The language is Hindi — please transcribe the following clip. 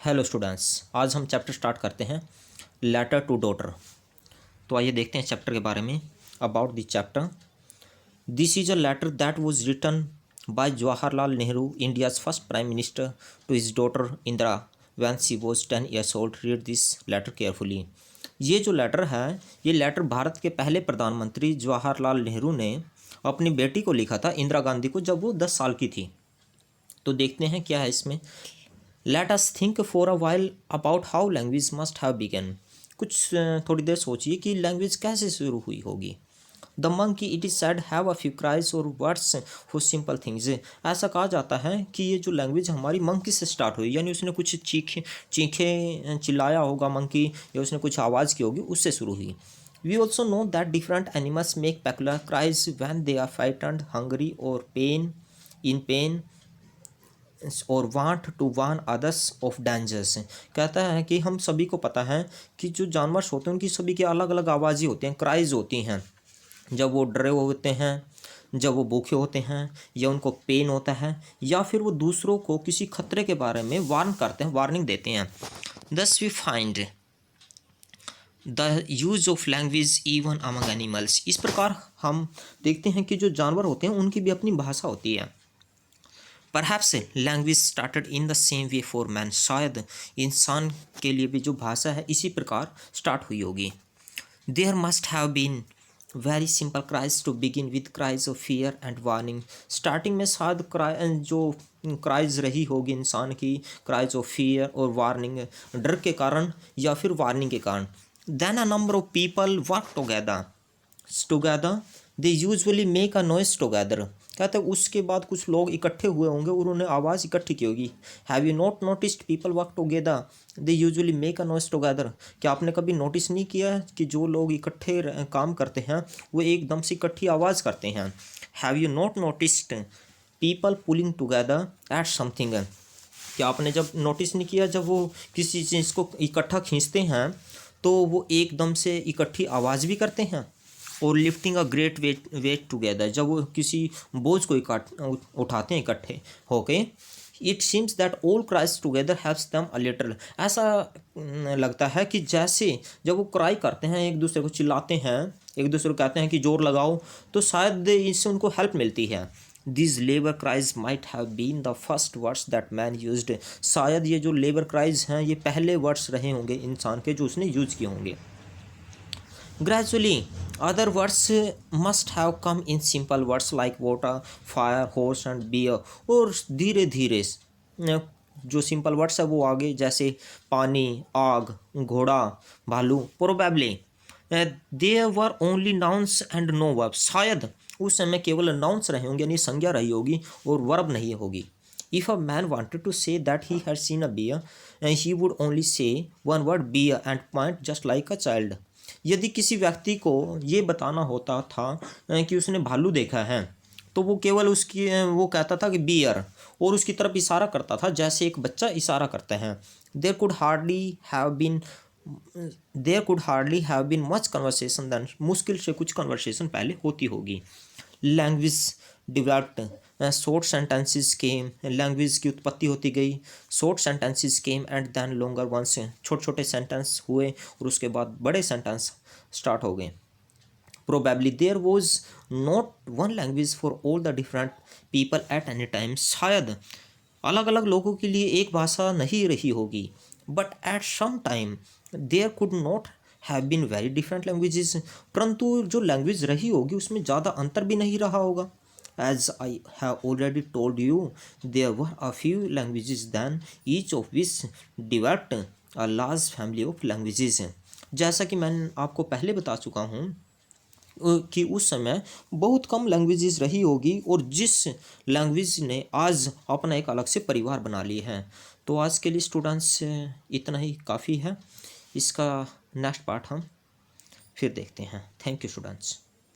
हेलो स्टूडेंट्स, आज हम चैप्टर स्टार्ट करते हैं लेटर टू डॉटर। तो आइए देखते हैं चैप्टर के बारे में। About this chapter, this is a letter that was written by Jawaharlal Nehru, India's first prime minister, to his daughter Indira when she was 10 years old. Read this letter carefully. ये जो लेटर है, ये लेटर भारत के पहले प्रधानमंत्री जवाहरलाल नेहरू ने अपनी बेटी को लिखा था, इंदिरा गांधी को, जब वो 10 साल की थी। तो देखते हैं क्या है इसमें। Let us think for a while about how language must have begun. कुछ थोड़ी देर सोचिए कि लैंग्वेज कैसे शुरू हुई होगी। The monkey it is said have a few cries और वर्ड्स फॉर सिंपल थिंग्स। ऐसा कहा जाता है कि ये जो लैंग्वेज हमारी मंकी से स्टार्ट हुई, यानी उसने कुछ चीखे चिल्लाया होगा मंकी, या उसने कुछ आवाज़ की होगी, उससे शुरू हुई। We also know that different animals make peculiar cries when they are frightened, hungry और पेन और want to warn others of dangers. कहता है कि हम सभी को पता है कि जो जानवर होते हैं उनकी सभी की अलग अलग आवाज़ें होती हैं, क्राइज होती हैं। जब वो डरे होते हैं, जब वो भूखे होते हैं, या उनको पेन होता है, या फिर वो दूसरों को किसी खतरे के बारे में वार्न करते हैं, वार्निंग देते हैं। Thus we find the use of language even among animals. इस प्रकार हम देखते हैं कि जो जानवर होते हैं उनकी भी अपनी भाषा होती है। Perhaps language started in the same way for man. शायद इंसान के लिए भी जो भाषा है इसी प्रकार स्टार्ट हुई होगी। There must have been very simple cries to begin with cries of fear and warning. Starting में शायद जो क्राइज रही होगी इंसान की, क्राइज ऑफ फियर और वार्निंग, डर के कारण या फिर वार्निंग के कारण। Then a number of people work together they usually make a noise together. कहते हैं उसके बाद कुछ लोग इकट्ठे हुए होंगे और उन्होंने आवाज़ इकट्ठी की होगी। Have you not noticed people work together they usually make a noise together. क्या आपने कभी नोटिस नहीं किया कि जो लोग इकट्ठे काम करते हैं वो एकदम से इकट्ठी आवाज़ करते हैं। Have you not noticed people pulling together at something. क्या आपने जब नोटिस नहीं किया, जब वो किसी चीज़ को इकट्ठा खींचते हैं तो वो एकदम से इकट्ठी आवाज़ भी करते हैं। और lifting a great weight together, जब वो किसी बोझ को उठाते हैं इकट्ठे होके। It seems that all cries together helps them a little. ऐसा लगता है कि जैसे जब वो क्राई करते हैं, एक दूसरे को चिल्लाते हैं, एक दूसरे को कहते हैं कि जोर लगाओ, तो शायद इससे उनको हेल्प मिलती है। This labour cries might have been the first words that man used. शायद ये जो लेबर क्राइज हैं ये पहले वर्ड्स रहे होंगे इंसान के जो उसने यूज किए होंगे। Gradually, other words must have come in simple words like water, fire, horse and beer। और धीरे धीरे जो सिंपल वर्ड्स है वो आगे, जैसे पानी, आग, घोड़ा, भालू। Probably there were only nouns and no verb. शायद उस समय केवल नाउन्स रहे होंगे, यानी संज्ञा रही होगी और वर्ब नहीं होगी। If a man wanted to say that he had seen a bear, he would only say one word bear and point just like a child। यदि किसी व्यक्ति को ये बताना होता था कि उसने भालू देखा है, तो वो केवल उसकी वो कहता था कि बियर, और उसकी तरफ इशारा करता था जैसे एक बच्चा इशारा करता है। There could hardly have been much conversation then. मुश्किल से कुछ कन्वर्सेशन पहले होती होगी। Language developed, short sentences came. Language की उत्पत्ति होती गई, short sentences came and then longer ones. छोटे छोटे सेंटेंस हुए और उसके बाद बड़े सेंटेंस स्टार्ट हो गए। Probably there was not one language for all the different people at any time. शायद अलग अलग लोगों के लिए एक भाषा नहीं रही होगी, but at some time there could not have been very different languages. परंतु जो लैंग्वेज रही होगी उसमें ज़्यादा अंतर भी नहीं रहा होगा। As I have already told you, there were a few languages than each of which developed a large family of languages. जैसा कि मैंने आपको पहले बता चुका हूँ कि उस समय बहुत कम लैंग्वेजेस रही होगी, और जिस लैंग्वेज ने आज अपना एक अलग से परिवार बना लिया है। तो आज के लिए स्टूडेंट्स इतना ही काफ़ी है। इसका नेक्स्ट पार्ट हम फिर देखते हैं। Thank you students.